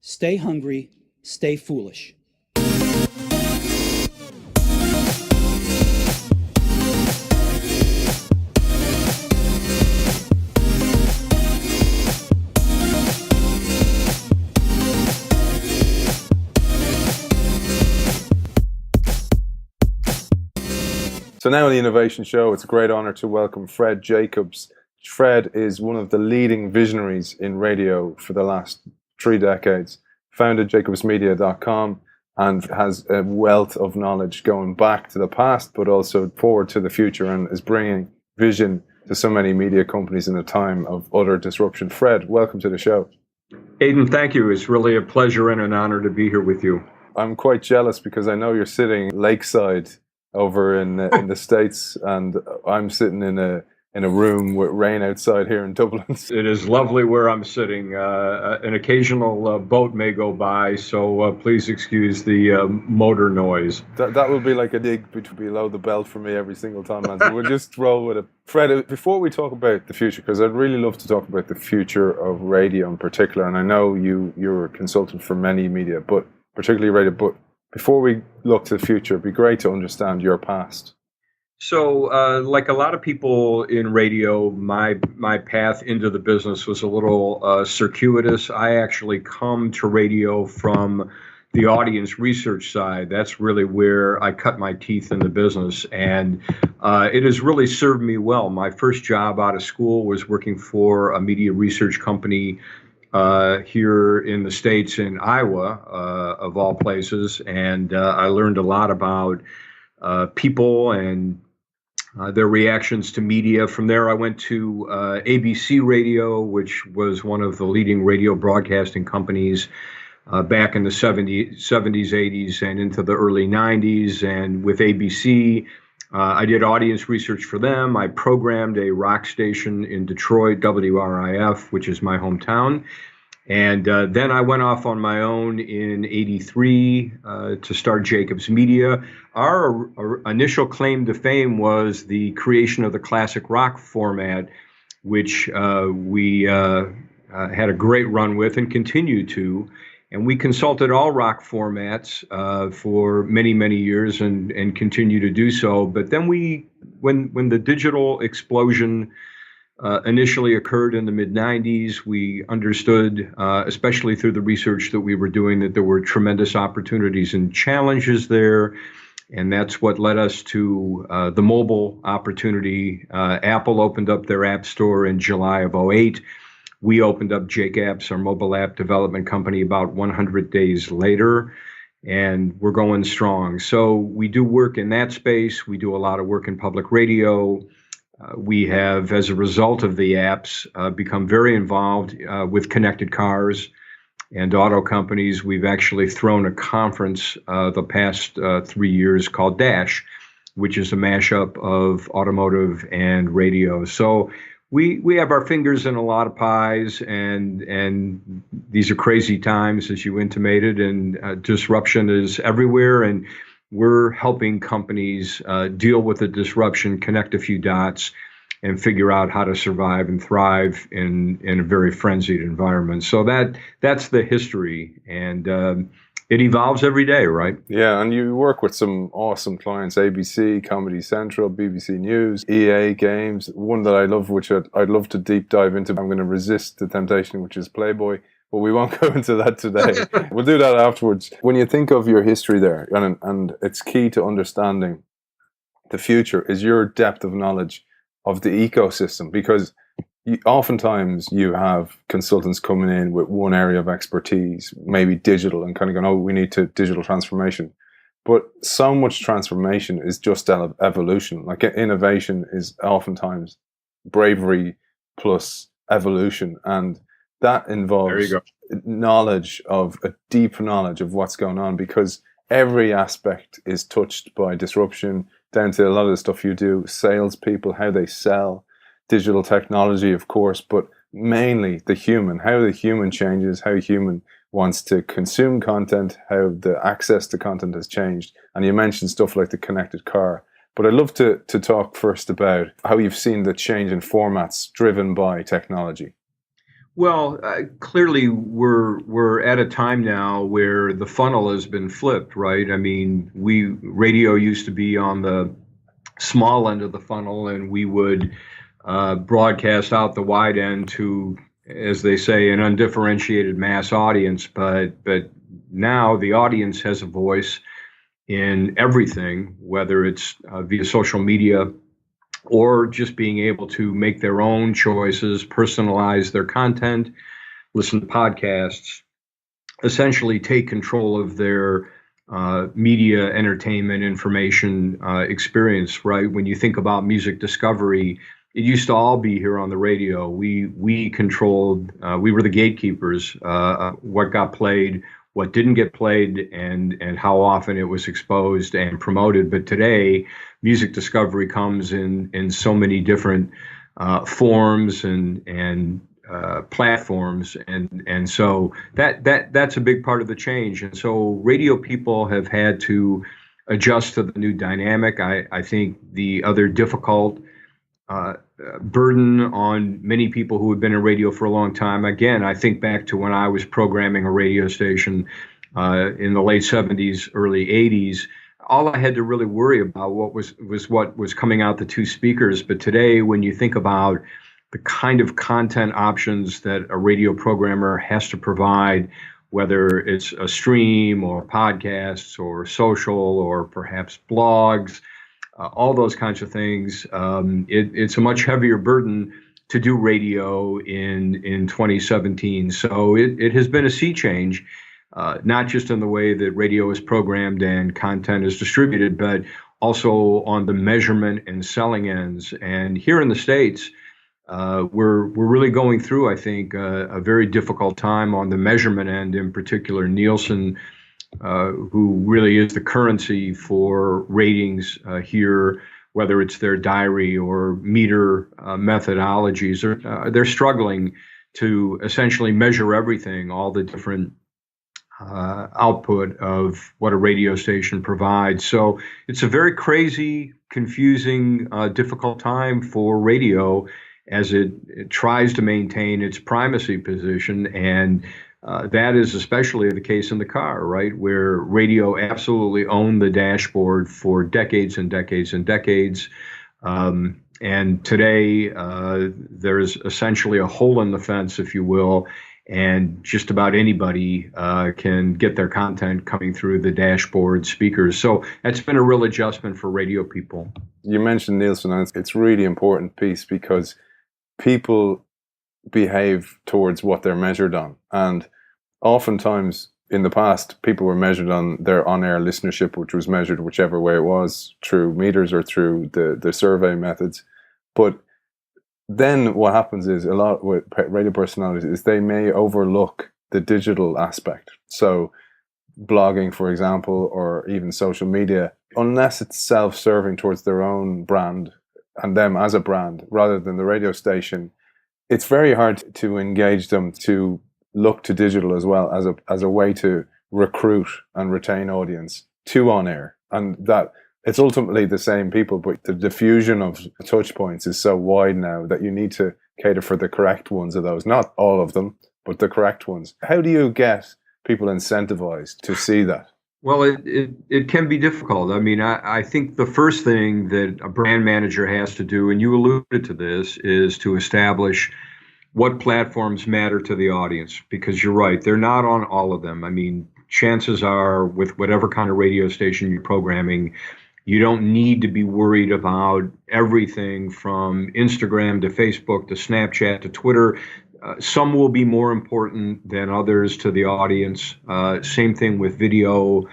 Stay hungry, stay foolish. So now on the Innovation Show, it's a great honor to welcome Fred Jacobs. Fred is one of the leading visionaries in radio for the last 3 decades. Founded jacobsmedia.com and has a wealth of knowledge going back to the past, but also forward to the future, and is bringing vision to so many media companies in a time of utter disruption. Fred, welcome to the show. Aidan, thank you. It's really a pleasure and an honor to be here with you. I'm quite jealous because I know you're sitting lakeside over in the States, and I'm sitting in a room with rain outside here in Dublin. It is lovely where I'm sitting. An occasional boat may go by, so please excuse the motor noise. That will be like a dig below the belt for me every single time, man. So we'll just roll with it. Fred, before we talk about the future, because I'd really love to talk about the future of radio in particular, and I know you're a consultant for many media, but particularly radio, but before we look to the future, it'd be great to understand your past. So, like a lot of people in radio, my path into the business was a little circuitous. I actually come to radio from the audience research side. That's really where I cut my teeth in the business, and it has really served me well. My first job out of school was working for a media research company here in the States, in Iowa, of all places, and I learned a lot about people and their reactions to media. From there, I went to ABC Radio, which was one of the leading radio broadcasting companies back in the 70s, 80s, and into the early 90s. And with ABC, I did audience research for them. I programmed a rock station in Detroit, WRIF, which is my hometown. And then I went off on my own in '83 to start Jacobs Media. Our initial claim to fame was the creation of the classic rock format, which we had a great run with and continue to. And we consulted all rock formats for many, many years and continue to do so. But then when the digital explosion initially occurred in the mid-90s, we understood, especially through the research that we were doing, that there were tremendous opportunities and challenges there. And that's what led us to the mobile opportunity. Apple opened up their app store in July of '08. We opened up Jake Apps, our mobile app development company, about 100 days later. And we're going strong. So we do work in that space. We do a lot of work in public radio. We have, as a result of the apps, become very involved with connected cars and auto companies. We've actually thrown a conference the past 3 years called Dash, which is a mashup of automotive and radio. So we have our fingers in a lot of pies, and these are crazy times, as you intimated, and disruption is everywhere. And we're helping companies deal with the disruption, connect a few dots, and figure out how to survive and thrive in a very frenzied environment. So that's the history, and it evolves every day, right? Yeah, and you work with some awesome clients: ABC, Comedy Central, BBC News, EA Games. One that I love, which I'd love to deep dive into. I'm going to resist the temptation, which is Playboy. But we won't go into that today. We'll do that afterwards. When you think of your history there, and it's key to understanding the future, is your depth of knowledge of the ecosystem. Because oftentimes you have consultants coming in with one area of expertise, maybe digital, and kind of going, oh, we need to digital transformation. But so much transformation is just evolution. Like innovation is oftentimes bravery plus evolution. And that involves knowledge, of a deep knowledge of what's going on, because every aspect is touched by disruption, down to a lot of the stuff you do, salespeople, how they sell, digital technology, of course, but mainly the human, how the human changes, how human wants to consume content, how the access to content has changed. And you mentioned stuff like the connected car. But I'd love to talk first about how you've seen the change in formats driven by technology. Well, clearly we're at a time now where the funnel has been flipped, right? I mean, we radio used to be on the small end of the funnel, and we would broadcast out the wide end to, as they say, an undifferentiated mass audience. But now the audience has a voice in everything, whether it's via social media or just being able to make their own choices, personalize their content, listen to podcasts, essentially take control of their media, entertainment, information experience, right? When you think about music discovery, it used to all be here on the radio. We controlled, we were the gatekeepers, what got played, what didn't get played, and how often it was exposed and promoted. But today, music discovery comes in so many different forms and platforms, and so that's a big part of the change. And so radio people have had to adjust to the new dynamic. I think the other difficult burden on many people who have been in radio for a long time. Again, I think back to when I was programming a radio station in the late 70s, early 80s. All I had to really worry about was what was coming out the two speakers. But today, when you think about the kind of content options that a radio programmer has to provide, whether it's a stream or podcasts or social or perhaps blogs, all those kinds of things, it's a much heavier burden to do radio in 2017. So it has been a sea change, not just in the way that radio is programmed and content is distributed, but also on the measurement and selling ends. And here in the States, we're really going through, I think, a very difficult time on the measurement end, in particular. Nielsen, who really is the currency for ratings here, whether it's their diary or meter methodologies, they're struggling to essentially measure everything, all the different output of what a radio station provides. So it's a very crazy, confusing, difficult time for radio as it tries to maintain its primacy position. And that is especially the case in the car, right, where radio absolutely owned the dashboard for decades and decades and decades. And today, there's essentially a hole in the fence, if you will, and just about anybody can get their content coming through the dashboard speakers. So that's been a real adjustment for radio people. You mentioned Nielsen, and it's really important piece because people behave towards what they're measured on. And oftentimes in the past, people were measured on their on-air listenership, which was measured whichever way it was, through meters or through the survey methods. But then what happens is a lot with radio personalities is they may overlook the digital aspect. So blogging, for example, or even social media, unless it's self-serving towards their own brand and them as a brand rather than the radio station, it's very hard to engage them to look to digital as well as a way to recruit and retain audience to on air. And that it's ultimately the same people, but the diffusion of touch points is so wide now that you need to cater for the correct ones of those. Not all of them, but the correct ones. How do you get people incentivized to see that? Well, it can be difficult. I mean, I think the first thing that a brand manager has to do, and you alluded to this, is to establish what platforms matter to the audience, because you're right, they're not on all of them. I mean, chances are with whatever kind of radio station you're programming, you don't need to be worried about everything from Instagram to Facebook to Snapchat to Twitter. Some will be more important than others to the audience. Same thing with video,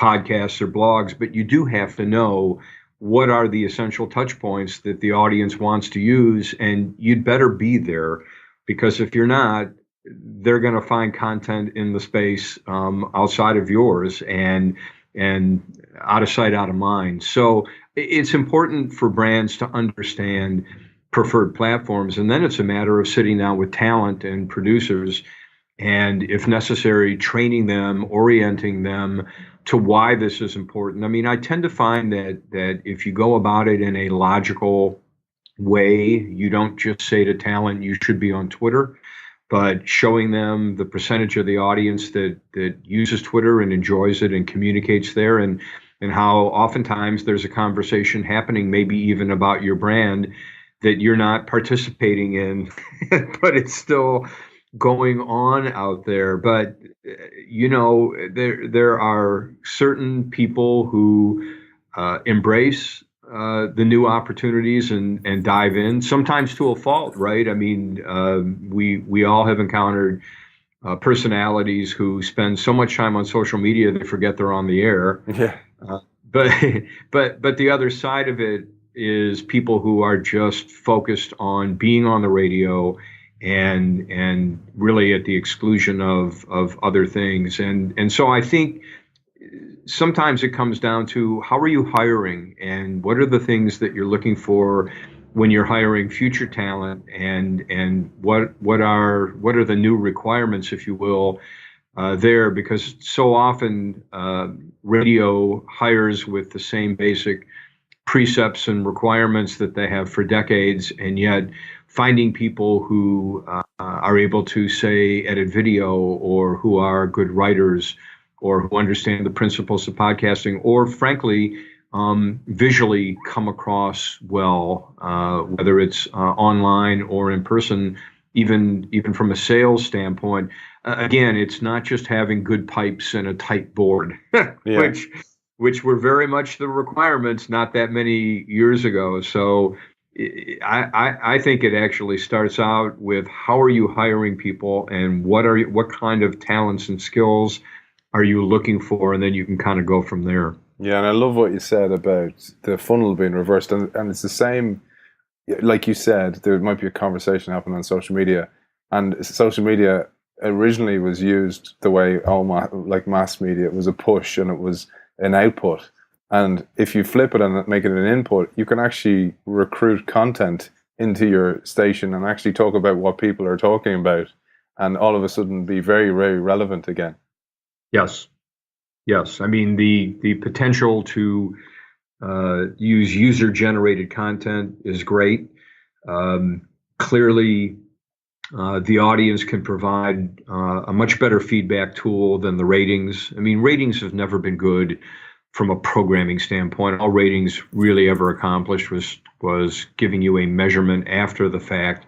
podcasts, or blogs. But you do have to know what are the essential touch points that the audience wants to use, and you'd better be there, because if you're not, they're going to find content in the space outside of yours and out of sight, out of mind. So it's important for brands to understand preferred platforms. And then it's a matter of sitting down with talent and producers and, if necessary, training them, orienting them to why this is important. I mean, I tend to find that if you go about it in a logical way, you don't just say to talent, you should be on Twitter. but showing them the percentage of the audience that uses Twitter and enjoys it and communicates there, and how oftentimes there's a conversation happening, maybe even about your brand, that you're not participating in, but it's still going on out there. But there are certain people who embrace the new opportunities and dive in, sometimes to a fault, right? I mean, we all have encountered personalities who spend so much time on social media they forget they're on the air. Yeah. But but the other side of it is people who are just focused on being on the radio and really at the exclusion of other things. And so I think sometimes it comes down to how are you hiring and what are the things that you're looking for when you're hiring future talent, and what are the new requirements, if you will, there, because so often radio hires with the same basic precepts and requirements that they have for decades, and yet finding people who are able to, say, edit video, or who are good writers, or who understand the principles of podcasting, or frankly, visually come across well, whether it's online or in person, even from a sales standpoint. Again, it's not just having good pipes and a tight board, Yeah. which were very much the requirements not that many years ago. So I think it actually starts out with how are you hiring people, and what kind of talents and skills are you looking for, and then you can kind of go from there. Yeah, and I love what you said about the funnel being reversed, and it's the same. Like you said, there might be a conversation happening on social media, and social media originally was used the way like mass media. It was a push and it was an output. And if you flip it and make it an input, you can actually recruit content into your station and actually talk about what people are talking about, and all of a sudden be very, very relevant again. Yes. I mean, the potential to use user-generated content is great. Clearly, the audience can provide a much better feedback tool than the ratings. I mean, ratings have never been good from a programming standpoint. All ratings really ever accomplished was giving you a measurement after the fact,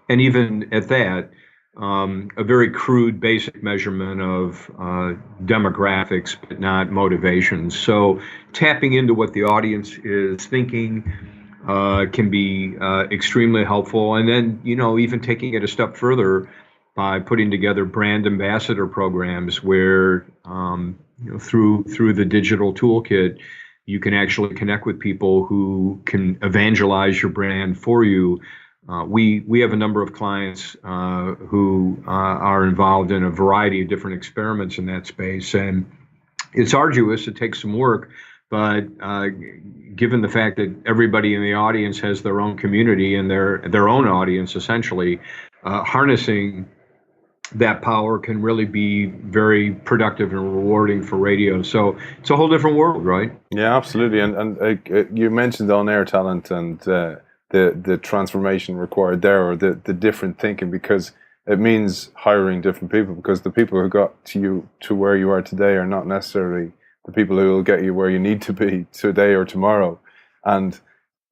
and even at that, a very crude, basic measurement of demographics, but not motivations. So tapping into what the audience is thinking can be extremely helpful. And then, even taking it a step further by putting together brand ambassador programs where, through the digital toolkit, you can actually connect with people who can evangelize your brand for you. We have a number of clients who are involved in a variety of different experiments in that space, and it's arduous. It takes some work, but given the fact that everybody in the audience has their own community and their own audience, essentially, harnessing that power can really be very productive and rewarding for radio. So it's a whole different world, right? Yeah, absolutely. And you mentioned on-air talent and the transformation required there, or the different thinking, because it means hiring different people, because the people who got you to where you are today are not necessarily the people who will get you where you need to be today or tomorrow. And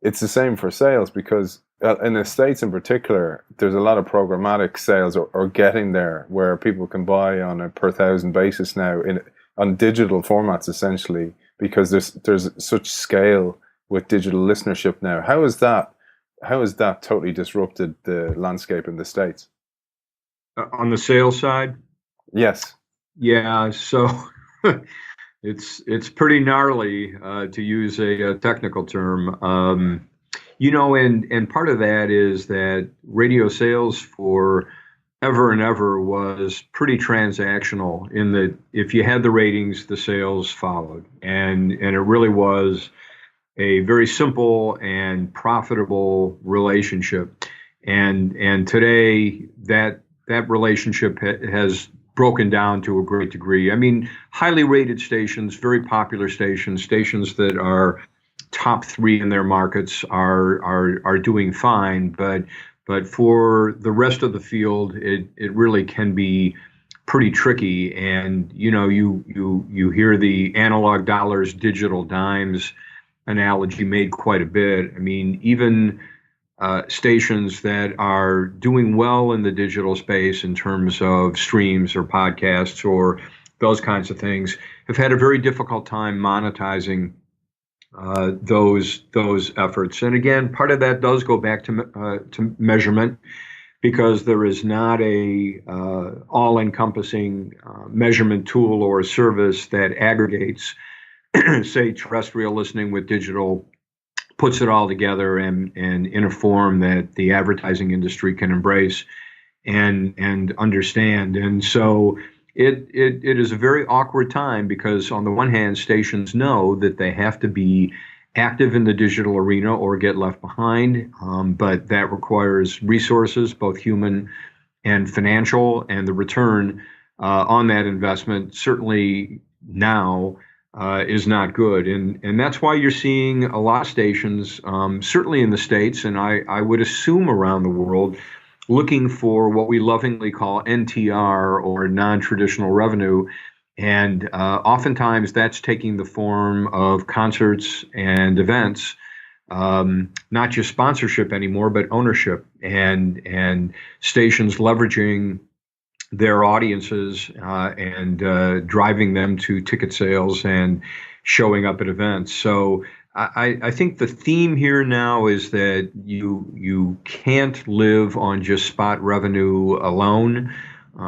it's the same for sales, because in the States in particular, there's a lot of programmatic sales or getting there, where people can buy on a per thousand basis now on digital formats, essentially, because there's such scale with digital listenership now. How has that totally disrupted the landscape in the States? On the sales side? Yes. Yeah, so it's pretty gnarly, to use a technical term. And part of that is that radio sales for ever and ever was pretty transactional, in that if you had the ratings, the sales followed. And it really was a very simple and profitable relationship. And today that relationship has broken down to a great degree. I mean, highly rated stations, very popular stations that are top three in their markets are doing fine, but But for the rest of the field, it really can be pretty tricky. And you hear the analog dollars, digital dimes analogy made quite a bit. I mean, even stations that are doing well in the digital space in terms of streams or podcasts or those kinds of things have had a very difficult time monetizing those efforts. And again, part of that does go back to measurement, because there is not a all-encompassing measurement tool or a service that aggregates, say, terrestrial listening with digital, puts it all together and in a form that the advertising industry can embrace and understand. And so it is a very awkward time, because on the one hand, stations know that they have to be active in the digital arena or get left behind, but that requires resources, both human and financial, and the return on that investment certainly now is not good. And that's why you're seeing a lot of stations, certainly in the States, and I would assume around the world, looking for what we lovingly call NTR, or non-traditional revenue. And oftentimes that's taking the form of concerts and events, not just sponsorship anymore, but ownership, and stations leveraging their audiences and driving them to ticket sales and showing up at events. So I think the theme here now is that you can't live on just spot revenue alone,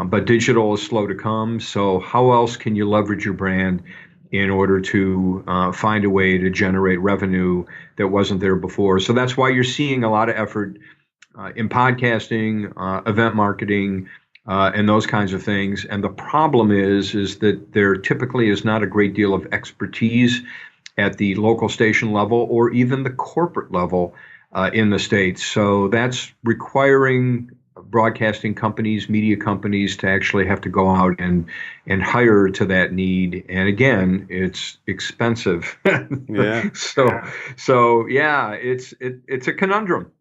but digital is slow to come. So how else can you leverage your brand in order to find a way to generate revenue that wasn't there before? So that's why you're seeing a lot of effort in podcasting, event marketing, and those kinds of things. And the problem is that there typically is not a great deal of expertise at the local station level or even the corporate level in the States. So that's requiring broadcasting companies, media companies, to actually have to go out and hire to that need. And again, it's expensive. Yeah. So yeah, it's a conundrum,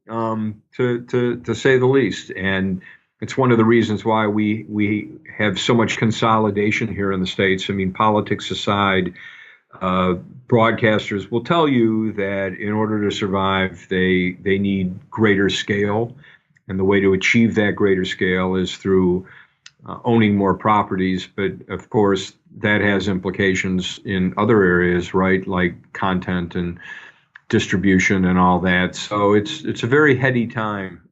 to say the least. And it's one of the reasons why we have so much consolidation here in the States. I mean, politics aside, broadcasters will tell you that in order to survive, they need greater scale. And the way to achieve that greater scale is through owning more properties. But of course, that has implications in other areas, right? Like content and distribution and all that. So it's a very heady time.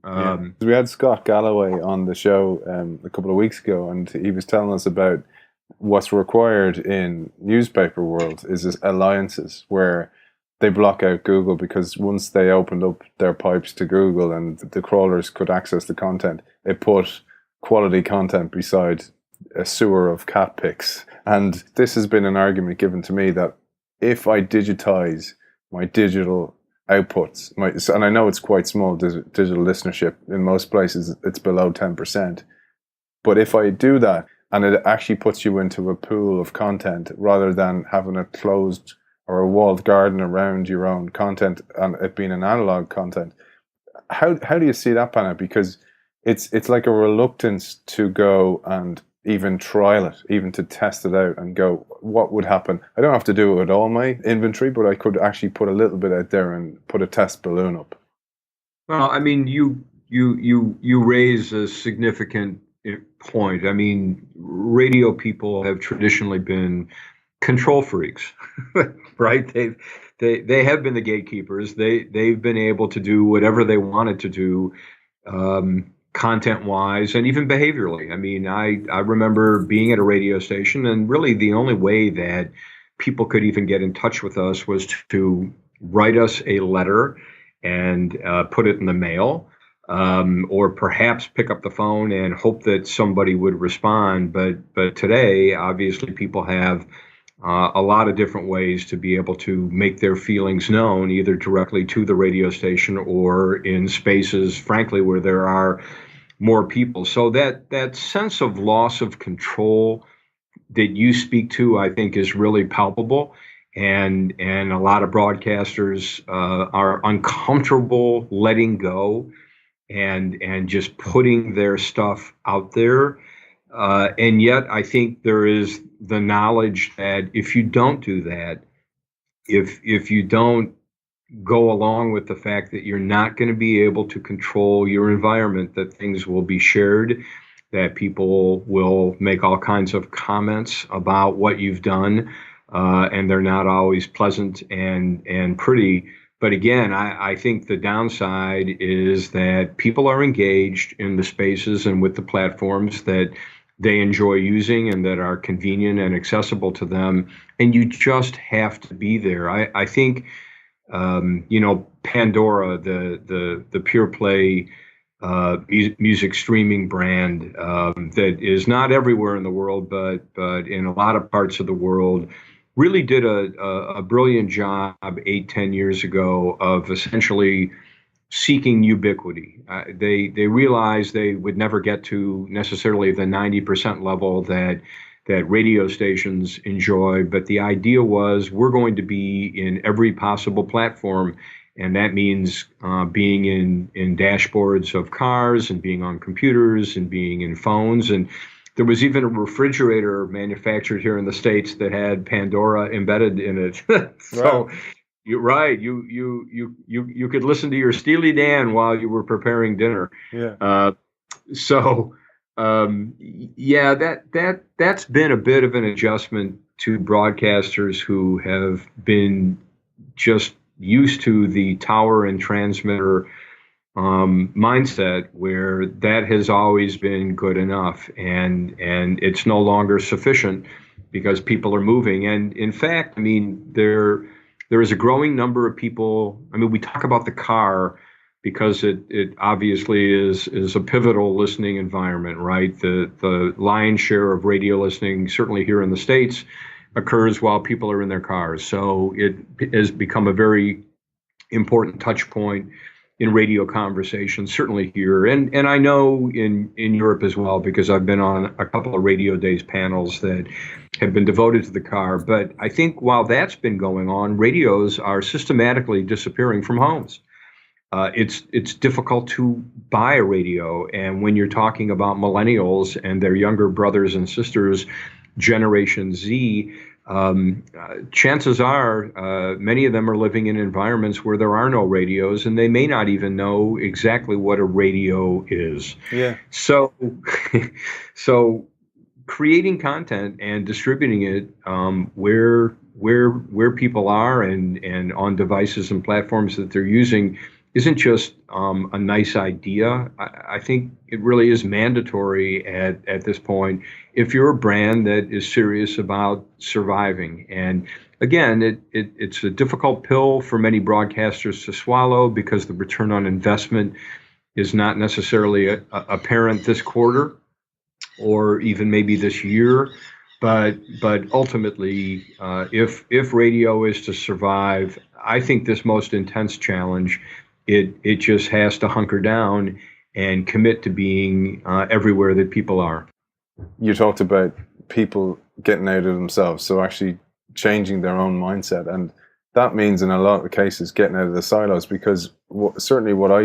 We had Scott Galloway on the show a couple of weeks ago, and he was telling us about what's required in newspaper world is this alliances, where they block out Google, because once they opened up their pipes to Google and the crawlers could access the content, it put quality content beside a sewer of cat pics. And this has been an argument given to me that if I digitize my digital outputs, and I know it's quite small digital listenership, in most places it's below 10%, but if I do that and it actually puts you into a pool of content rather than having a closed or a walled garden around your own content and it being an analog content, how do you see that, Panna? Because it's like a reluctance to go and even trial it, even to test it out and go, what would happen? I don't have to do it with all my inventory, but I could actually put a little bit out there and put a test balloon up. Well, I mean, you raise a significant point. I mean, radio people have traditionally been control freaks, right? They have been the gatekeepers. They've been able to do whatever they wanted to do, content-wise and even behaviorally. I mean, I remember being at a radio station, and really the only way that people could even get in touch with us was to write us a letter and put it in the mail, or perhaps pick up the phone and hope that somebody would respond. But today, obviously, people have a lot of different ways to be able to make their feelings known, either directly to the radio station or in spaces, frankly, where there are more people. So that sense of loss of control that you speak to, I think, is really palpable. And a lot of broadcasters are uncomfortable letting go and just putting their stuff out there. And yet, I think there is the knowledge that if you don't do that, if you don't go along with the fact that you're not going to be able to control your environment, that things will be shared, that people will make all kinds of comments about what you've done, and they're not always pleasant and pretty. But again, I think the downside is that people are engaged in the spaces and with the platforms that they enjoy using and that are convenient and accessible to them. And you just have to be there. I think, Pandora, the pure play music streaming brand that is not everywhere in the world, but in a lot of parts of the world, really did a brilliant job 8-10 years ago of essentially seeking ubiquity. They realized they would never get to necessarily the 90% level that radio stations enjoy, but the idea was we're going to be in every possible platform, and that means being in dashboards of cars and being on computers and being in phones. And there was even a refrigerator manufactured here in the States that had Pandora embedded in it. So. Wow. You're right. You could listen to your Steely Dan while you were preparing dinner. Yeah. So yeah, that's been a bit of an adjustment to broadcasters who have been just used to the tower and transmitter mindset, where that has always been good enough, and it's no longer sufficient because people are moving. And in fact, I mean, there is a growing number of people. I mean, we talk about the car because it obviously is a pivotal listening environment, right? The lion's share of radio listening, certainly here in the States, occurs while people are in their cars. So it has become a very important touch point in radio conversations, certainly here. And I know in Europe as well, because I've been on a couple of Radio Days panels that have been devoted to the car. But I think while that's been going on, radios are systematically disappearing from homes. It's difficult to buy a radio. And when you're talking about millennials and their younger brothers and sisters, Generation Z, chances are many of them are living in environments where there are no radios, and they may not even know exactly what a radio is. Yeah. So, so creating content and distributing it where people are and on devices and platforms that they're using isn't just a nice idea. I think it really is mandatory at this point if you're a brand that is serious about surviving. And again, it's a difficult pill for many broadcasters to swallow because the return on investment is not necessarily apparent this quarter or even maybe this year. But ultimately, if radio is to survive, I think this most intense challenge, it just has to hunker down and commit to being everywhere that people are. You talked about people getting out of themselves, so actually changing their own mindset, and that means in a lot of cases getting out of the silos, because certainly what I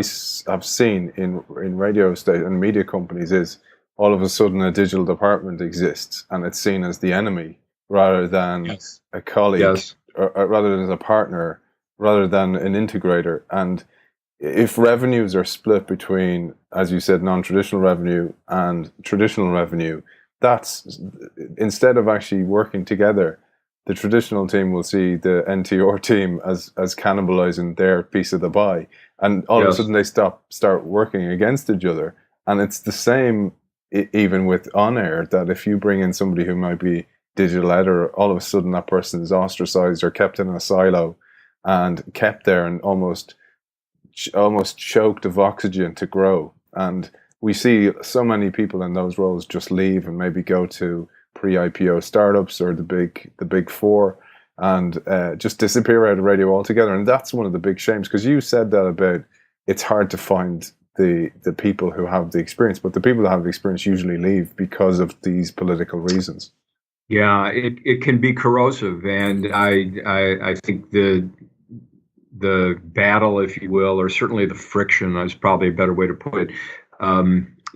have seen in radio station and media companies is all of a sudden a digital department exists and it's seen as the enemy rather than a colleague, or rather than a partner, rather than an integrator. And if revenues are split between, as you said, non-traditional revenue and traditional revenue, that's instead of actually working together, the traditional team will see the NTR team as cannibalizing their piece of the pie, and all of a sudden they start working against each other. And it's the same even with on air, that if you bring in somebody who might be digital editor, all of a sudden that person is ostracized or kept in a silo and kept there and almost choked of oxygen to grow. And we see so many people in those roles just leave and maybe go to pre-IPO startups or the big four and just disappear out of radio altogether. And that's one of the big shames, because you said that about it's hard to find the people who have the experience, but the people who have the experience usually leave because of these political reasons. Yeah, it can be corrosive, and I think the battle, if you will, or certainly the friction is probably a better way to put it.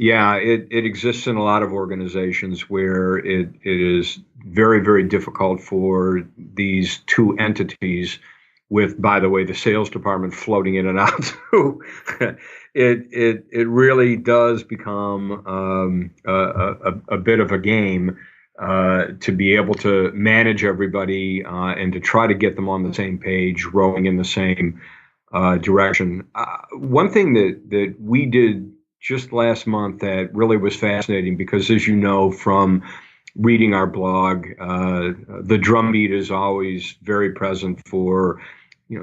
Yeah, it exists in a lot of organizations where it is very, very difficult for these two entities, with, by the way, the sales department floating in and out too. It really does become a bit of a game to be able to manage everybody and to try to get them on the same page, rowing in the same direction. One thing that we did just last month that really was fascinating, because as you know from reading our blog, the drumbeat is always very present for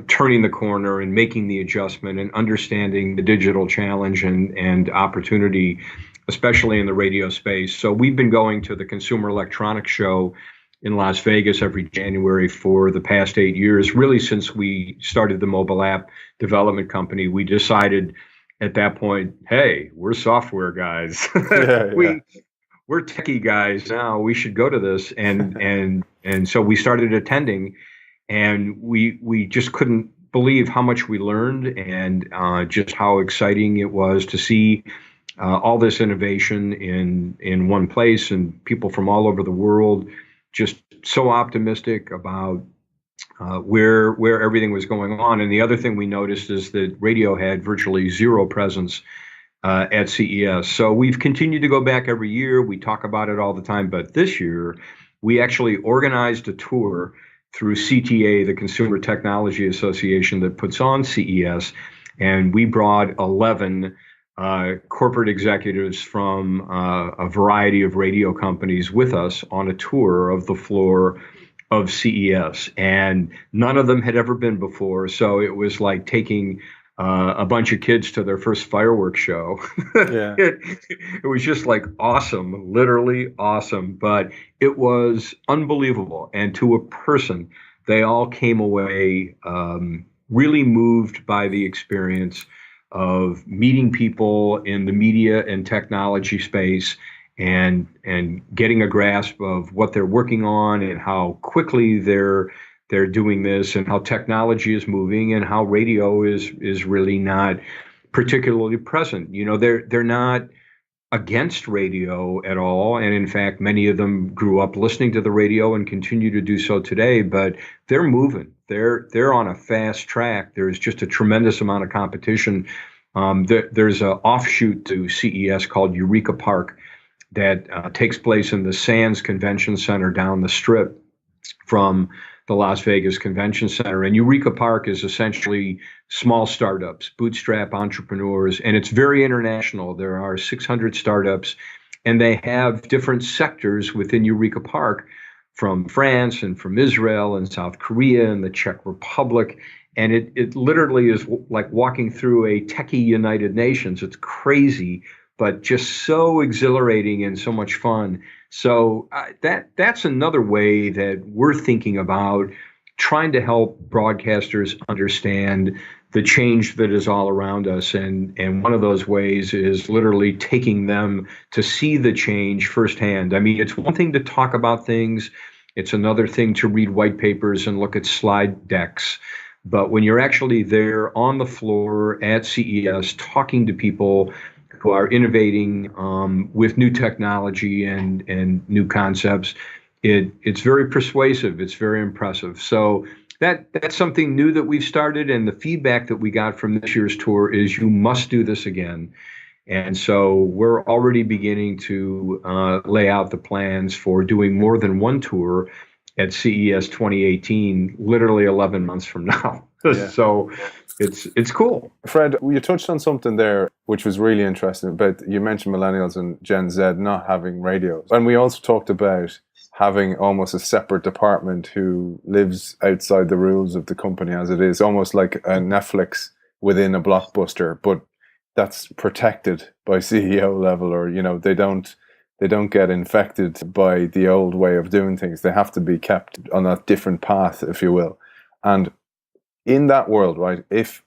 turning the corner and making the adjustment and understanding the digital challenge and opportunity, especially in the radio space. So we've been going to the Consumer Electronics Show in Las Vegas every January for the past 8 years, really since we started the mobile app development company. We decided at that point, hey, we're software guys. We're techie guys now. We should go to this, and so we started attending, and we just couldn't believe how much we learned, and just how exciting it was to see all this innovation in one place, and people from all over the world just so optimistic about where everything was going on. And the other thing we noticed is that radio had virtually zero presence at CES. So we've continued to go back every year. We talk about it all the time. But this year, we actually organized a tour through CTA, the Consumer Technology Association that puts on CES. And we brought 11 corporate executives from a variety of radio companies with us on a tour of the floor of CES. And none of them had ever been before. So it was like taking a bunch of kids to their first fireworks show. Yeah. It was just like awesome, literally awesome. But it was unbelievable. And to a person, they all came away really moved by the experience of meeting people in the media and technology space, and getting a grasp of what they're working on and how quickly they're doing this, and how technology is moving, and how radio is really not particularly present. They're not against radio at all, and in fact, many of them grew up listening to the radio and continue to do so today. But they're moving. They're on a fast track. There's just a tremendous amount of competition. There's an offshoot to CES called Eureka Park that takes place in the Sands Convention Center down the strip from the Las Vegas Convention Center. And Eureka Park is essentially small startups, bootstrap entrepreneurs, and it's very international. There are 600 startups, and they have different sectors within Eureka Park, from France and from Israel and South Korea and the Czech Republic. And it literally is like walking through a techie United Nations. It's crazy, but just so exhilarating and so much fun. So that's another way that we're thinking about trying to help broadcasters understand the change that is all around us. And one of those ways is literally taking them to see the change firsthand. I mean, it's one thing to talk about things. It's another thing to read white papers and look at slide decks. But when you're actually there on the floor at CES talking to people who are innovating with new technology and new concepts, it's very persuasive. It's very impressive. So that's something new that we've started. And the feedback that we got from this year's tour is you must do this again. And so we're already beginning to lay out the plans for doing more than one tour at CES 2018, literally 11 months from now. Yeah. So it's cool. Fred, you touched on something there which was really interesting about, you mentioned millennials and Gen Z not having radios. And we also talked about having almost a separate department who lives outside the rules of the company as it is, almost like a Netflix within a Blockbuster, but that's protected by CEO level, or, they don't get infected by the old way of doing things. They have to be kept on a different path, if you will. And in that world, right, if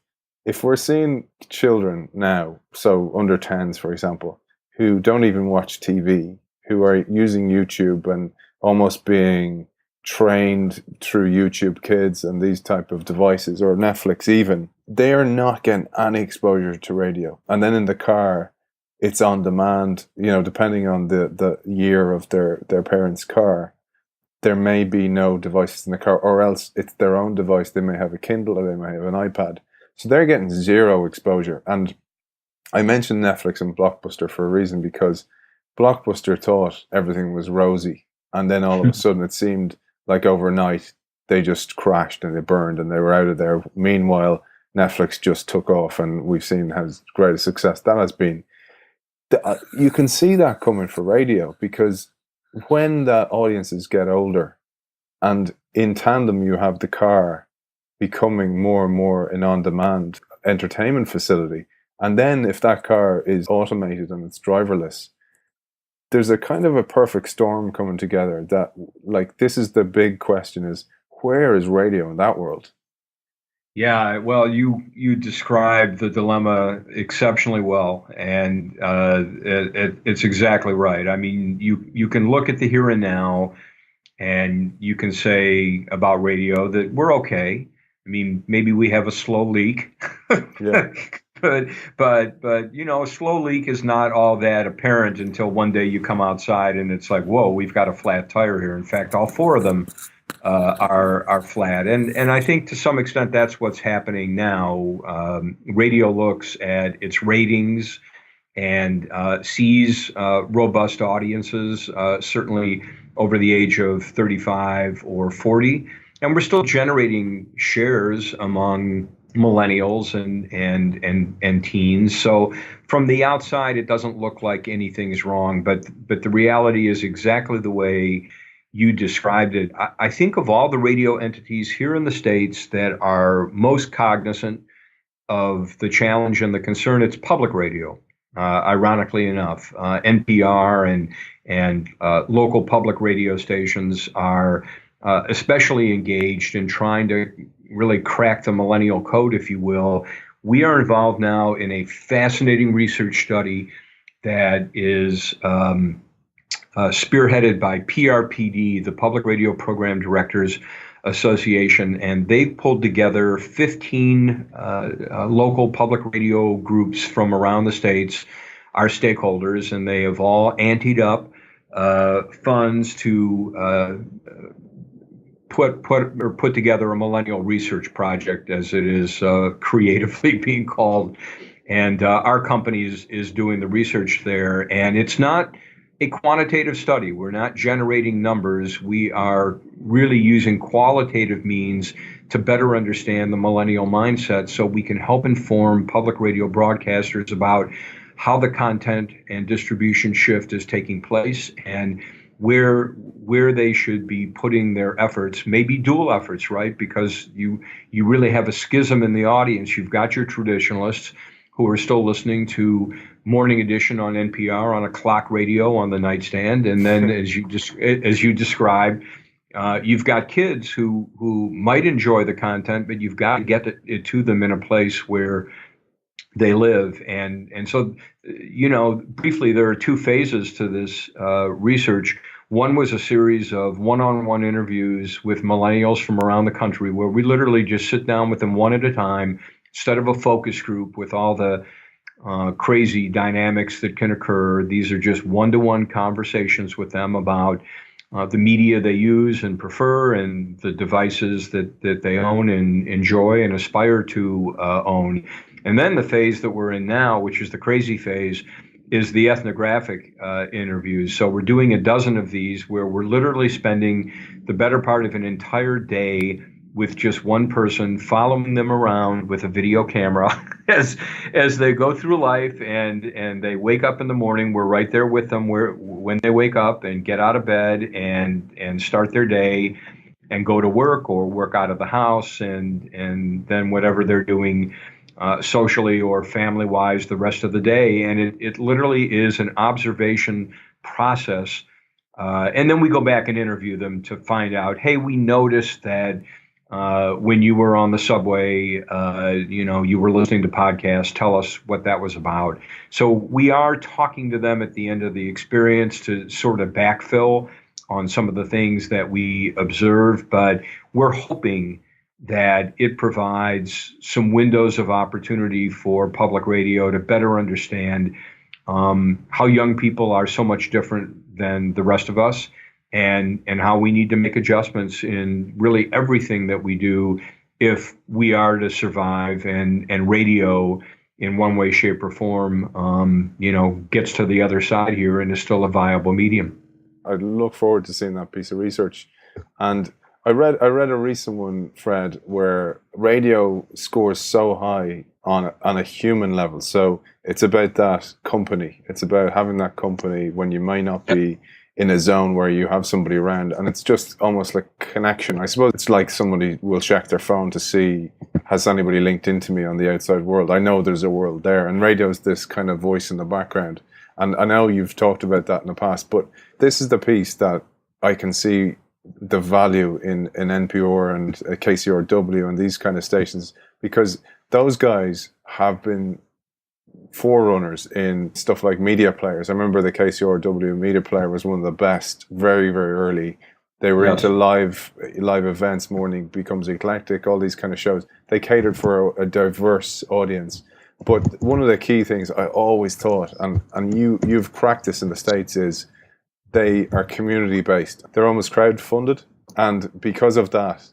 we're seeing children now, so under 10s, for example, who don't even watch TV, who are using YouTube and almost being trained through YouTube Kids and these type of devices, or Netflix even, they are not getting any exposure to radio. And then in the car, it's on demand, depending on the year of their parents' car. There may be no devices in the car, or else it's their own device. They may have a Kindle or they may have an iPad. So they're getting zero exposure. And I mentioned Netflix and Blockbuster for a reason, because Blockbuster thought everything was rosy. And then all of a sudden it seemed like overnight they just crashed and they burned and they were out of there. Meanwhile, Netflix just took off, and we've seen how great a success that has been. You can see that coming for radio, because when the audiences get older, and in tandem you have the car becoming more and more an on-demand entertainment facility, and then if that car is automated and it's driverless, there's a kind of a perfect storm coming together that, like, this is the big question, is where is radio in that world? Yeah, well, you described the dilemma exceptionally well, and it's exactly right. I mean, you can look at the here and now, and you can say about radio that we're okay. I mean, maybe we have a slow leak, Yeah. but a slow leak is not all that apparent until one day you come outside and it's like, whoa, we've got a flat tire here. In fact, all four of them are flat, and I think to some extent that's what's happening now. Radio looks at its ratings and sees robust audiences, certainly over the age of 35 or 40, and we're still generating shares among millennials and teens. So from the outside, it doesn't look like anything's wrong, but the reality is exactly the way you described it. I think of all the radio entities here in the States that are most cognizant of the challenge and the concern, it's public radio. Ironically enough, NPR and local public radio stations are especially engaged in trying to really crack the millennial code, if you will. We are involved now in a fascinating research study that is spearheaded by PRPD, the Public Radio Program Directors Association, and they've pulled together 15 local public radio groups from around the states, our stakeholders, and they have all anteed up funds to put together a millennial research project, as it is creatively being called. And our company is doing the research there, and it's not a quantitative study. We're not generating numbers. We are really using qualitative means to better understand the millennial mindset, so we can help inform public radio broadcasters about how the content and distribution shift is taking place and where they should be putting their efforts, maybe dual efforts, right? Because you really have a schism in the audience. You've got your traditionalists who are still listening to Morning Edition on NPR on a clock radio on the nightstand, and then as you described, you've got kids who might enjoy the content, but you've got to get it to them in a place where they live. And so, briefly, there are two phases to this research. One was a series of one-on-one interviews with millennials from around the country, where we literally just sit down with them one at a time, instead of a focus group with all the crazy dynamics that can occur. These are just one-to-one conversations with them about the media they use and prefer, and the devices that they own and enjoy and aspire to own. And then the phase that we're in now, which is the crazy phase, is the ethnographic interviews. So we're doing a dozen of these, where we're literally spending the better part of an entire day with just one person, following them around with a video camera as they go through life, and they wake up in the morning. We're right there with them when they wake up and get out of bed and start their day and go to work or work out of the house, and then whatever they're doing socially or family-wise the rest of the day. And it literally is an observation process. And then we go back and interview them to find out, hey, we noticed that when you were on the subway, you were listening to podcasts. Tell us what that was about. So we are talking to them at the end of the experience to sort of backfill on some of the things that we observe, but we're hoping that it provides some windows of opportunity for public radio to better understand how young people are so much different than the rest of us, and how we need to make adjustments in really everything that we do if we are to survive, and radio in one way, shape, or form, gets to the other side here and is still a viable medium. I look forward to seeing that piece of research. And I read a recent one, Fred, where radio scores so high on a human level. So it's about that company. It's about having that company when you might not be in a zone where you have somebody around, and it's just almost like connection. I suppose it's like somebody will check their phone to see, has anybody linked into me on the outside world? I know there's a world there, and radio is this kind of voice in the background. And I know you've talked about that in the past, but this is the piece that I can see the value in NPR and KCRW and these kind of stations, because those guys have been forerunners in stuff like media players. I remember the KCRW media player was one of the best very, very early. They were into live events, Morning Becomes Eclectic, all these kind of shows. They catered for a diverse audience. But one of the key things I always thought, and you've cracked this in the States, is they are community based. They're almost crowd-funded, and because of that,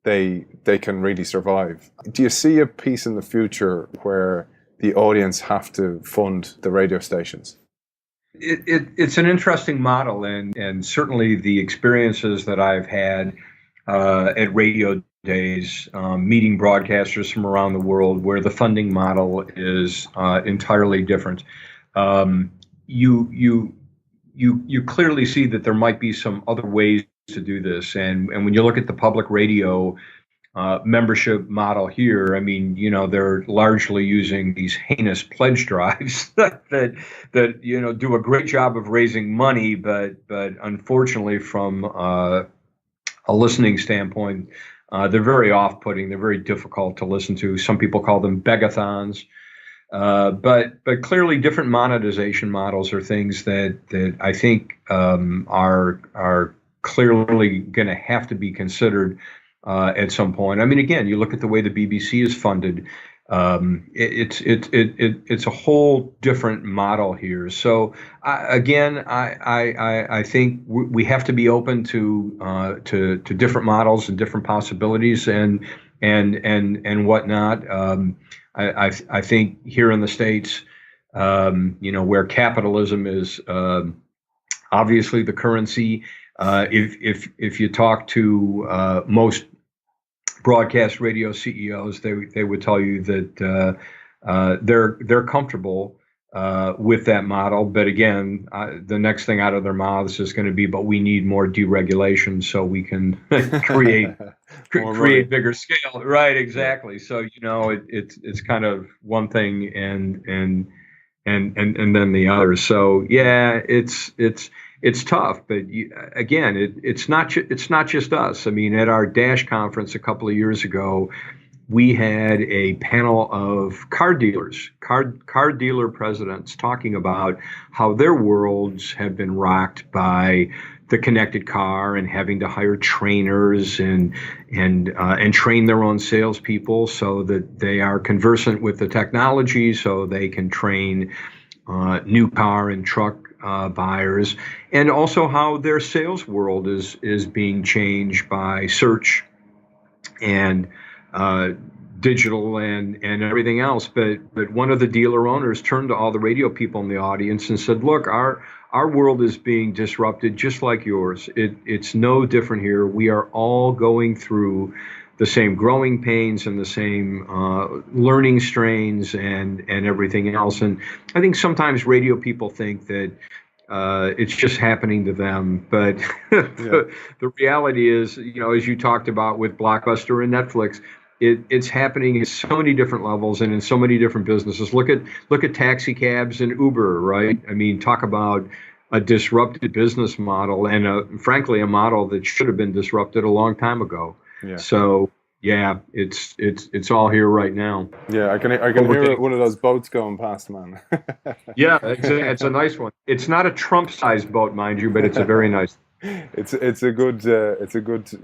they can really survive. Do you see a piece in the future where the audience have to fund the radio stations? It's an interesting model, and certainly the experiences that I've had at radio days, meeting broadcasters from around the world, where the funding model is entirely different. You clearly see that there might be some other ways to do this, and when you look at the public radio membership model here, I mean, they're largely using these heinous pledge drives that do a great job of raising money, but unfortunately, from a listening standpoint, they're very off-putting. They're very difficult to listen to. Some people call them begathons. But clearly, different monetization models are things that I think are clearly going to have to be considered at some point. I mean, again, you look at the way the BBC is funded. It's a whole different model here. So I think we have to be open to different models and different possibilities and whatnot. I think here in the States, where capitalism is obviously the currency. If you talk to most broadcast radio CEOs, they would tell you that they're comfortable with that model. But again, the next thing out of their mouths is going to be, "But we need more deregulation so we can create bigger scale." Right? Exactly. So it's kind of one thing and then the other. So yeah, it's tough, but again, it's not just us. I mean, at our Dash conference a couple of years ago, we had a panel of car dealers, car dealer presidents, talking about how their worlds have been rocked by the connected car and having to hire trainers and train their own salespeople so that they are conversant with the technology, so they can train new car and truck buyers, and also how their sales world is being changed by search and digital and everything else. But one of the dealer owners turned to all the radio people in the audience and said, "Look, our world is being disrupted just like yours. It's no different here. We are all going through the same growing pains and the same learning strains and everything else." And I think sometimes radio people think that it's just happening to them, but the reality is, as you talked about with Blockbuster and Netflix, it's happening at so many different levels and in so many different businesses. Look at taxi cabs and Uber, right? I mean, talk about a disrupted business model and frankly a model that should have been disrupted a long time ago. Yeah. So yeah, it's all here right now. Yeah, I can hear one of those boats going past, man. Yeah, it's a nice one. It's not a Trump-sized boat, mind you, but it's a very nice. It's a good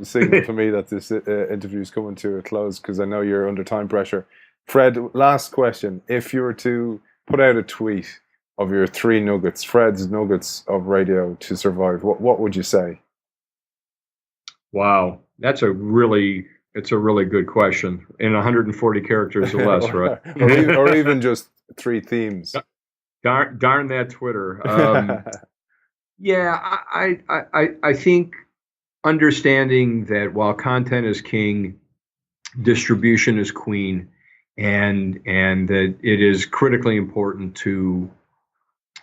signal for me that this interview is coming to a close because I know you're under time pressure. Fred, last question: if you were to put out a tweet of your three nuggets, Fred's nuggets of radio to survive, what would you say? Wow, it's a really good question. In 140 characters or less, right? or even just three themes. Darn that Twitter. Yeah, I think understanding that while content is king, distribution is queen, and that it is critically important to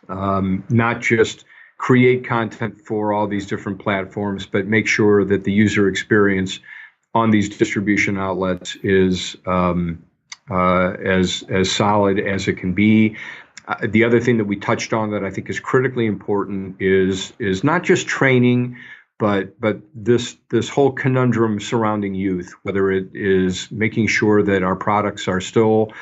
not just create content for all these different platforms, but make sure that the user experience on these distribution outlets is as solid as it can be. The other thing that we touched on that I think is critically important is not just training, but this whole conundrum surrounding youth, whether it is making sure that our products are still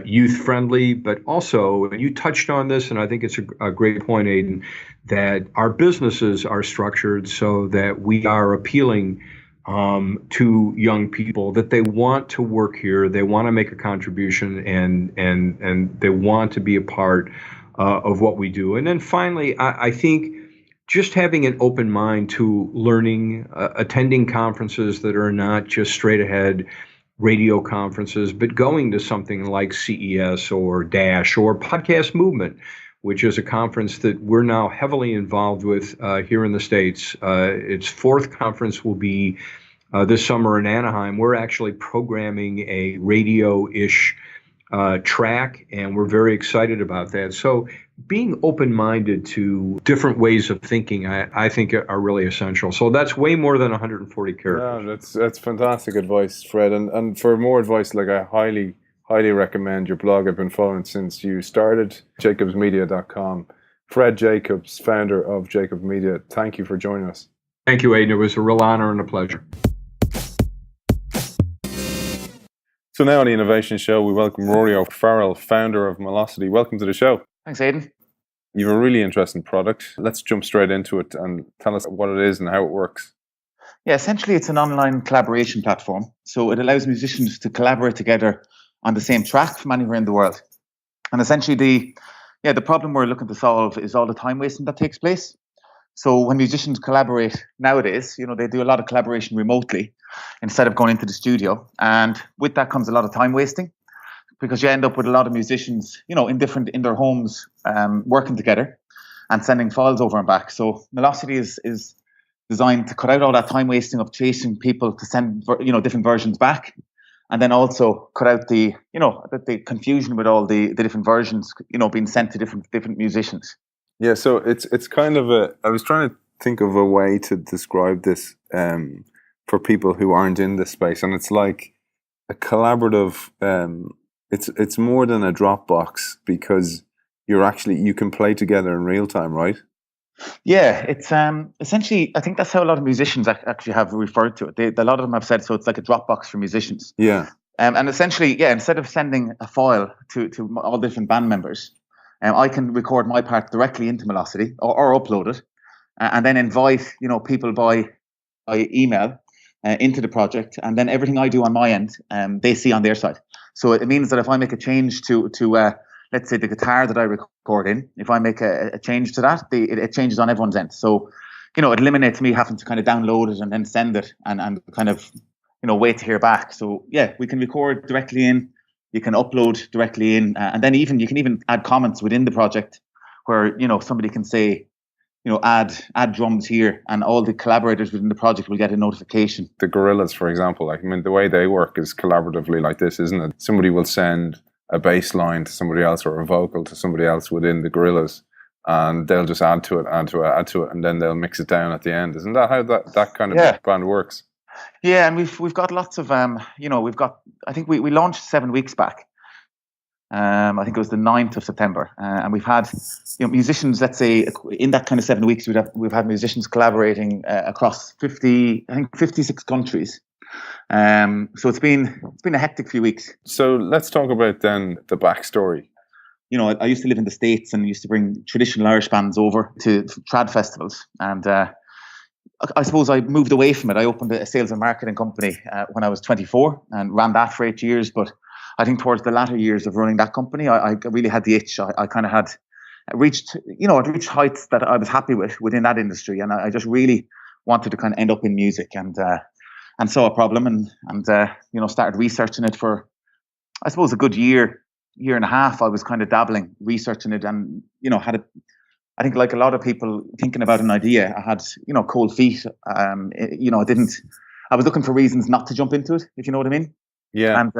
youth friendly, but also, and you touched on this, and I think it's a great point, Aiden, that our businesses are structured so that we are appealing to young people, that they want to work here, they want to make a contribution, and they want to be a part of what we do. And then finally, I think just having an open mind to learning, attending conferences that are not just straight ahead radio conferences, but going to something like CES or Dash or Podcast Movement, which is a conference that we're now heavily involved with here in the States. Its fourth conference will be this summer in Anaheim. We're actually programming a radio-ish track, and we're very excited about that. So being open-minded to different ways of thinking, I think are really essential. So that's way more than 140 characters. No, that's fantastic advice, Fred. And for more advice, like I highly recommend your blog. I've been following since you started, jacobsmedia.com. Fred Jacobs, founder of Jacobs Media, thank you for joining us. Thank you, Aiden. It was a real honor and a pleasure. So now on the Innovation Show, we welcome Rory O'Farrell, founder of Melosity. Welcome to the show. Thanks, Aidan. You have a really interesting product. Let's jump straight into it and tell us what it is and how it works. Yeah, essentially it's an online collaboration platform. So it allows musicians to collaborate together on the same track from anywhere in the world. And essentially the problem we're looking to solve is all the time wasting that takes place. So when musicians collaborate nowadays, they do a lot of collaboration remotely instead of going into the studio. And with that comes a lot of time wasting, because you end up with a lot of musicians, in their homes, working together and sending files over and back. So Melosity is designed to cut out all that time wasting of chasing people to send, different versions back. And then also cut out the confusion with all the different versions, being sent to different musicians. Yeah, so it's kind of I was trying to think of a way to describe this for people who aren't in this space, and it's like a collaborative. It's more than a Dropbox because you can play together in real time, right? Yeah, it's essentially, I think that's how a lot of musicians actually have referred to it. A lot of them have said so. It's like a Dropbox for musicians. Yeah, and essentially, yeah, instead of sending a file to all different band members, I can record my part directly into Melosity or upload it, and then invite people by email into the project, and then everything I do on my end, they see on their side. So it means that if I make a change to let's say the guitar that I record in, if I make a change to that, it changes on everyone's end. So it eliminates me having to kind of download it and then send it and kind of wait to hear back. So yeah, we can record directly in. You can upload directly in, and then you can even add comments within the project where, somebody can say, add drums here, and all the collaborators within the project will get a notification. The Gorillas, for example, the way they work is collaboratively like this, isn't it? Somebody will send a bass line to somebody else or a vocal to somebody else within the Gorillas, and they'll just add to it, and then they'll mix it down at the end. Isn't that how that kind of band works? Yeah, and we've got lots of I think we launched 7 weeks back. I think it was the 9th of September, and we've had musicians. Let's say in that kind of 7 weeks, we've had musicians collaborating across 56 countries. So it's been a hectic few weeks. So let's talk about then the backstory. I used to live in the States and used to bring traditional Irish bands over to trad festivals, and I suppose I moved away from it. I opened a sales and marketing company when I was 24 and ran that for 8 years. But I think towards the latter years of running that company, I really had the itch. I kind of had reached, I'd reached heights that I was happy with within that industry. And I just really wanted to kind of end up in music and saw a problem and started researching it for, I suppose, a good year and a half. I was kind of dabbling, researching it and, I think like a lot of people thinking about an idea, I had, cold feet. I was looking for reasons not to jump into it, if you know what I mean. Yeah.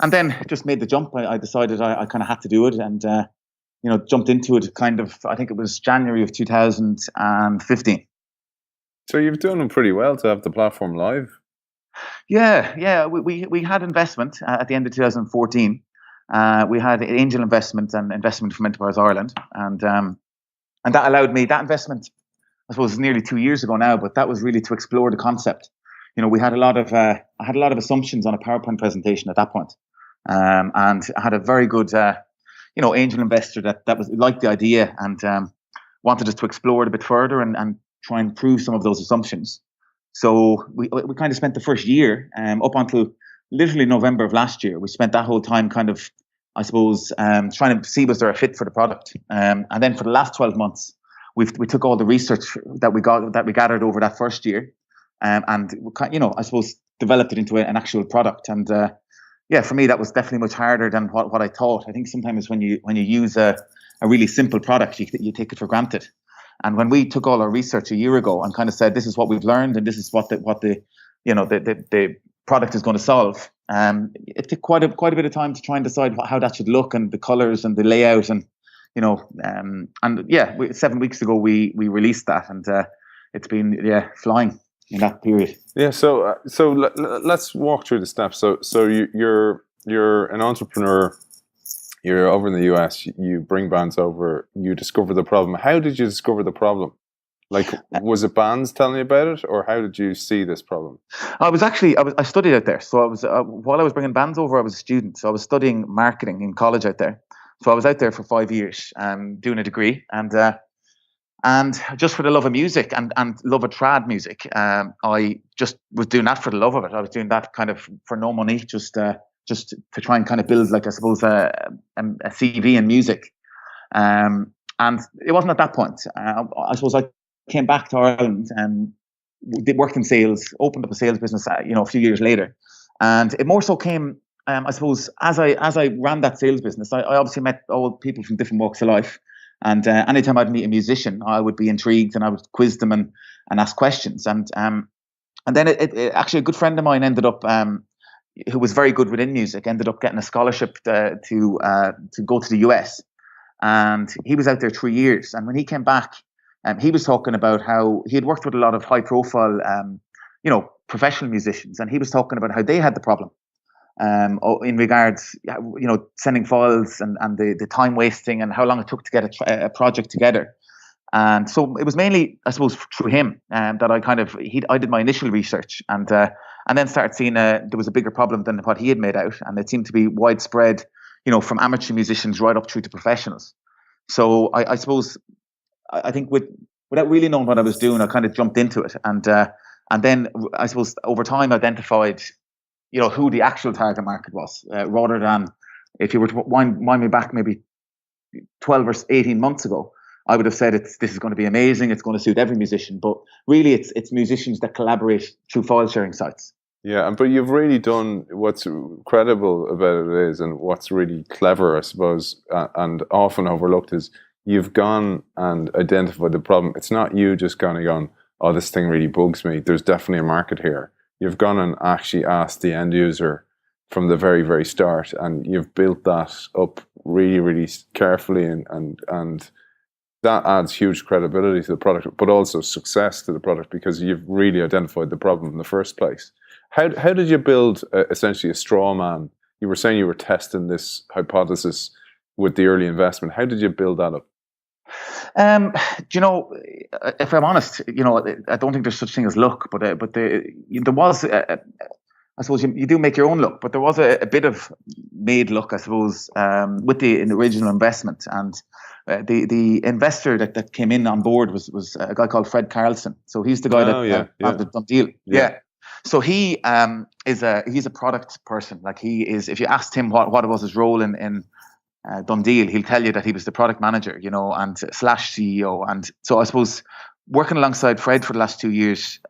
And then just made the jump. I decided I kind of had to do it and, jumped into it kind of, I think it was January of 2015. So you've done pretty well to have the platform live. Yeah. We had investment at the end of 2014. We had angel investment and investment from Enterprise Ireland. And that allowed me, that investment, I suppose, is nearly 2 years ago now, but that was really to explore the concept. We had I had a lot of assumptions on a PowerPoint presentation at that point. And I had a very good, angel investor that was liked the idea and wanted us to explore it a bit further and try and prove some of those assumptions. So we kind of spent the first year up until literally November of last year. We spent that whole time kind of, I suppose, trying to see was there a fit for the product. And then for the last 12 months, we took all the research that we gathered over that first year, and I suppose developed it into an actual product. And for me, that was definitely much harder than what I thought. I think sometimes when you use a really simple product, you take it for granted. And when we took all our research a year ago and kind of said, this is what we've learned and this is what the product is going to solve, it took quite a bit of time to try and decide how that should look and the colors and the layout and 7 weeks ago we released that and it's been flying in that period. Yeah, so let's walk through the steps. So you're an entrepreneur. You're over in the US. You bring bands over. You discover the problem. How did you discover the problem? Like, was it bands telling you about it, or how did you see this problem? I studied out there. So I was while I was bringing bands over, I was a student. So I was studying marketing in college out there. So I was out there for 5 years, doing a degree, and just for the love of music and love of trad music, I just was doing that for the love of it. I was doing that kind of for no money, just to try and kind of build, like, I suppose, a CV in music. And it wasn't at that point. I suppose I came back to Ireland and worked in sales, opened up a sales business, a few years later. And it more so came, I suppose, as I ran that sales business, I obviously met all people from different walks of life. And anytime I'd meet a musician, I would be intrigued and I would quiz them and ask questions. And then it actually, a good friend of mine ended up, who was very good within music, ended up getting a scholarship to go to the US. And he was out there 3 years. And when he came back, he was talking about how he had worked with a lot of high profile, professional musicians. And he was talking about how they had the problem in regards, sending files and the time wasting and how long it took to get a project together. And so it was mainly, I suppose, through him that I did my initial research and then started seeing there was a bigger problem than what he had made out, and it seemed to be widespread, from amateur musicians right up through to professionals. So I suppose, I think without really knowing what I was doing, I kind of jumped into it, and then I suppose over time identified, who the actual target market was, rather than if you were to wind me back maybe 12 or 18 months ago. I would have said this is going to be amazing. It's going to suit every musician, but really, it's musicians that collaborate through file sharing sites. Yeah, but you've really done what's credible about it is, and what's really clever, I suppose, and often overlooked is you've gone and identified the problem. It's not you just kind of gone, oh, this thing really bugs me. There's definitely a market here. You've gone and actually asked the end user from the very, very start, and you've built that up really, really carefully, and that adds huge credibility to the product, but also success to the product because you've really identified the problem in the first place. How did you build essentially a straw man? You were saying you were testing this hypothesis with the early investment. How did you build that up? If I'm honest, I don't think there's such thing as luck, but there was I suppose you do make your own luck, but there was a bit of made luck, I suppose, with the original investment. And the investor that came in on board was a guy called Fred Carlson. So he's the guy that founded Dundee. Yeah. So he's a product person. Like he is, if you asked him what it was his role in Dundee, he'll tell you that he was the product manager, you know, and slash CEO. And so I suppose working alongside Fred for the last 2 years,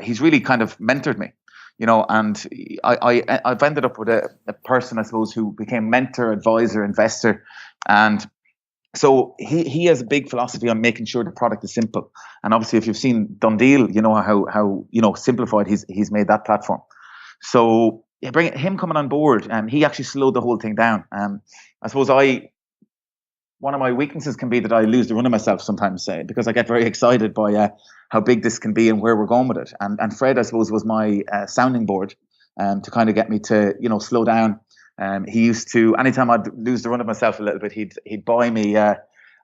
he's really kind of mentored me. You know, and I've ended up with a person, I suppose, who became mentor, advisor, investor. And so he has a big philosophy on making sure the product is simple. And obviously, if you've seen Dundee, you know how you know simplified he's made that platform. So bring him coming on board, and he actually slowed the whole thing down. I suppose one of my weaknesses can be that I lose the run of myself sometimes, because I get very excited by how big this can be and where we're going with it. And Fred, I suppose, was my sounding board to kind of get me to, you know, slow down. He used to, anytime I'd lose the run of myself a little bit, he'd buy me, on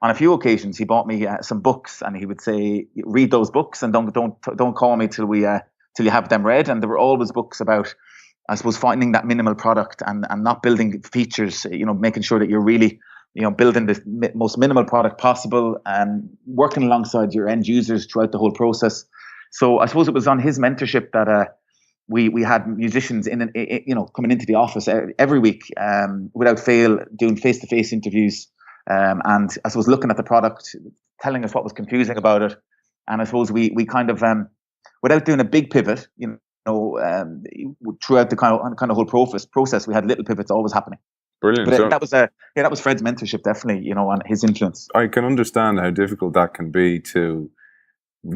a few occasions, he bought me some books, and he would say, read those books and don't call me till you have them read. And there were always books about, I suppose, finding that minimal product and not building features, you know, making sure that you're really, you know, building the most minimal product possible and working alongside your end users throughout the whole process. So I suppose it was on his mentorship that we had musicians coming into the office every week without fail, doing face-to-face interviews, and I suppose looking at the product, telling us what was confusing about it. And I suppose we kind of, without doing a big pivot, you know, throughout the kind of whole process, we had little pivots always happening. Brilliant. But that was Fred's mentorship, definitely, you know, and his influence. I can understand how difficult that can be to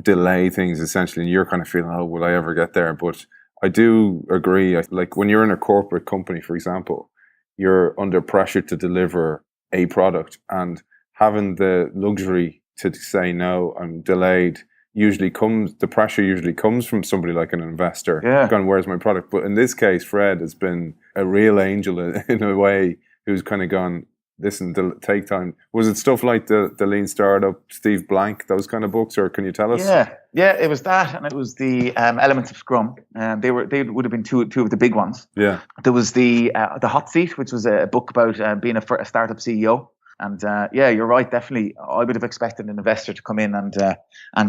delay things, essentially, and you're kind of feeling, oh, will I ever get there? But I do agree. Like when you're in a corporate company, for example, you're under pressure to deliver a product, and having the luxury to say no and delayed the pressure usually comes from somebody like an investor. Going, where's my product? But in this case, Fred has been a real angel in a way, who's kind of gone, listen, take time. Was it stuff like the Lean Startup, Steve Blank, those kind of books, or can you tell us? Yeah, it was that, and it was the Elements of Scrum. They would have been two of the big ones. Yeah, there was the Hot Seat, which was a book about being a startup CEO. And you're right. Definitely, I would have expected an investor to come in and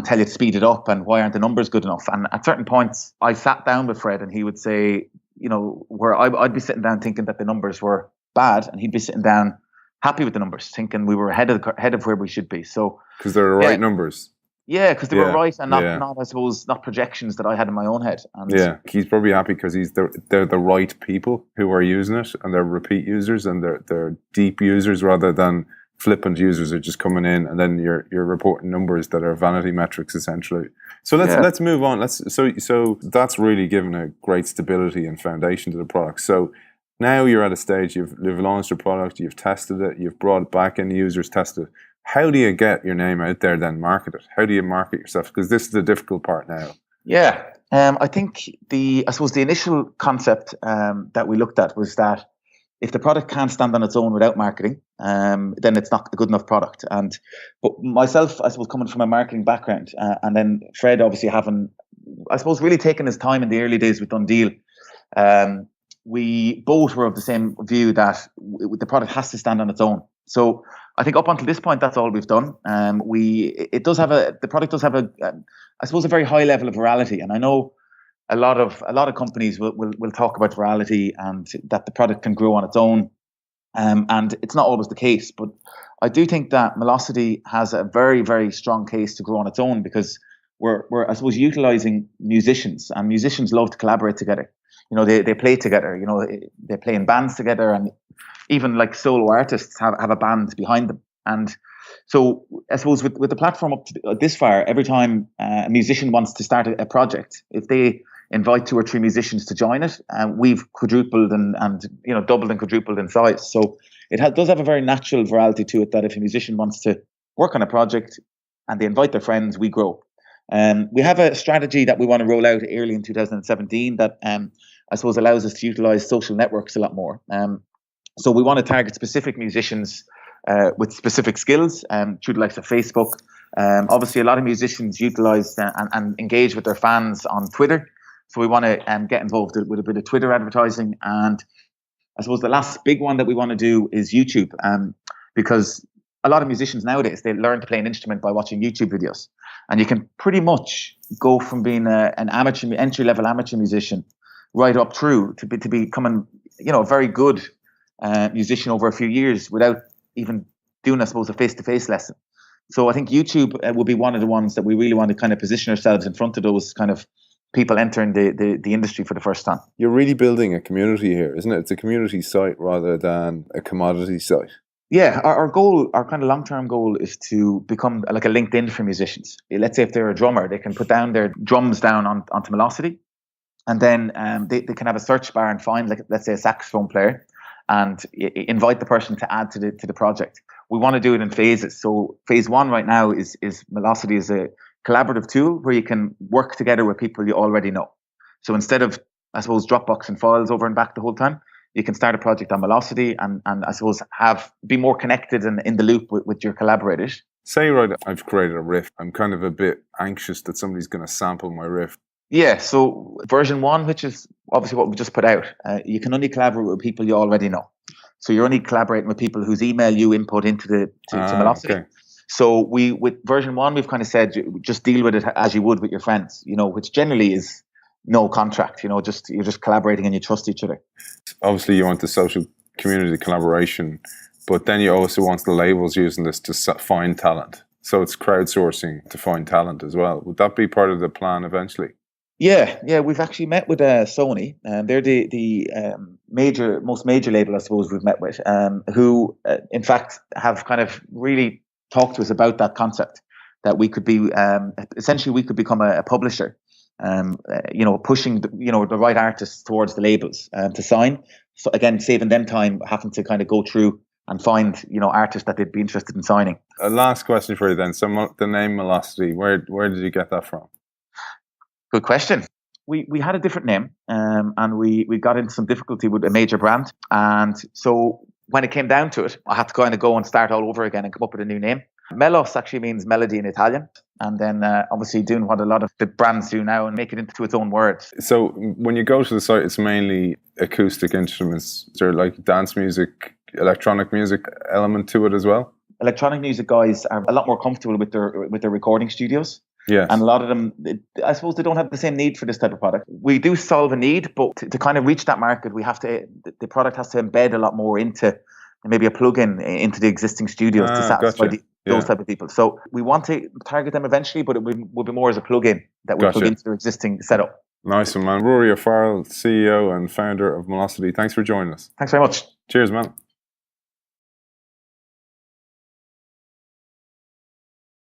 tell you to speed it up, and why aren't the numbers good enough? And at certain points, I sat down with Fred, and he would say, you know, where I'd be sitting down thinking that the numbers were bad, and he'd be sitting down happy with the numbers, thinking we were ahead of where we should be. So because they're the right numbers. Yeah, because they were right, and not I suppose not projections that I had in my own head. And he's probably happy because they're the right people who are using it, and they're repeat users, and they're deep users rather than flippant users who are just coming in, and then you're reporting numbers that are vanity metrics essentially. So let's move on. So that's really given a great stability and foundation to the product. So now you're at a stage, you've launched a product, you've tested it, you've brought it back in, users tested it. How do you get your name out there, then market it? How do you market yourself? Because this is the difficult part now. Yeah, I think I suppose the initial concept that we looked at was that if the product can't stand on its own without marketing, then it's not a good enough product. But myself, I suppose, coming from a marketing background, and then Fred obviously having, I suppose, really taken his time in the early days with Dundee, we both were of the same view that the product has to stand on its own. So I think up until this point, that's all we've done. The product does have I suppose, a very high level of virality, and I know a lot of companies will talk about virality and that the product can grow on its own, and it's not always the case. But I do think that Melosity has a very, very strong case to grow on its own, because we're I suppose utilizing musicians, and musicians love to collaborate together. You know, they play together. You know, they play in bands together, and even like solo artists have a band behind them. And so I suppose with the platform up to this far, every time a musician wants to start a project, if they invite 2 or 3 musicians to join it, we've quadrupled and doubled and quadrupled in size. So it does have a very natural virality to it, that if a musician wants to work on a project and they invite their friends, we grow. We have a strategy that we want to roll out early in 2017 that I suppose allows us to utilize social networks a lot more. So we want to target specific musicians with specific skills through the likes of Facebook. Obviously, a lot of musicians utilize and engage with their fans on Twitter. So we want to get involved with a bit of Twitter advertising. And I suppose the last big one that we want to do is YouTube, because a lot of musicians nowadays, they learn to play an instrument by watching YouTube videos. And you can pretty much go from being an amateur, entry-level amateur musician right up through to becoming, a very good musician over a few years without even doing, I suppose, a face-to-face lesson. So I think YouTube will be one of the ones that we really want to kind of position ourselves in front of those kind of people entering the industry for the first time. You're really building a community here, isn't it? It's a community site rather than a commodity site. Yeah, our goal, our kind of long-term goal is to become like a LinkedIn for musicians. Let's say if they're a drummer, they can put down their drums down onto Melosity, and then they can have a search bar and find, like, let's say, a saxophone player, and invite the person to add to the project. We want to do it in phases. So phase one right now is Melosity is a collaborative tool where you can work together with people you already know. So instead of, I suppose, Dropboxing files over and back the whole time, you can start a project on Melosity and I suppose be more connected and in the loop with your collaborators. Say, right, I've created a riff. I'm kind of a bit anxious that somebody's going to sample my riff. Yeah, so version 1, which is obviously what we just put out, you can only collaborate with people you already know. So you're only collaborating with people whose email you input into to Melosity. Okay. So with version 1, we've kind of said just deal with it as you would with your friends, which generally is no contract, you're just collaborating and you trust each other. Obviously you want the social community collaboration, but then you also want the labels using this to find talent. So it's crowdsourcing to find talent as well. Would that be part of the plan eventually? Yeah, we've actually met with Sony, and they're the most major label, I suppose, we've met with, who in fact have kind of really talked to us about that concept, that we could be essentially we could become a publisher. Pushing the right artists towards the labels to sign. So again, saving them time having to kind of go through and find artists that they'd be interested in signing. A last question for you then. So the name Melosity, where did you get that from? Good question. We had a different name, and we got into some difficulty with a major brand, and so when it came down to it, I had to kind of go and start all over again and come up with a new name. Melos actually means melody in Italian, and then obviously doing what a lot of the brands do now and make it into its own words. So when you go to the site, it's mainly acoustic instruments. Is there like dance music, electronic music element to it as well? Electronic music guys are a lot more comfortable with their recording studios. Yes. And a lot of them, I suppose, they don't have the same need for this type of product. We do solve a need, but to kind of reach that market, the product has to embed a lot more into maybe a plug-in into the existing studios to satisfy those type of people. So we want to target them eventually, but it will be more as a plug-in that will plug into their existing setup. Nice one, man. Rory O'Farrell, CEO and founder of Melosity. Thanks for joining us. Thanks very much. Cheers, man.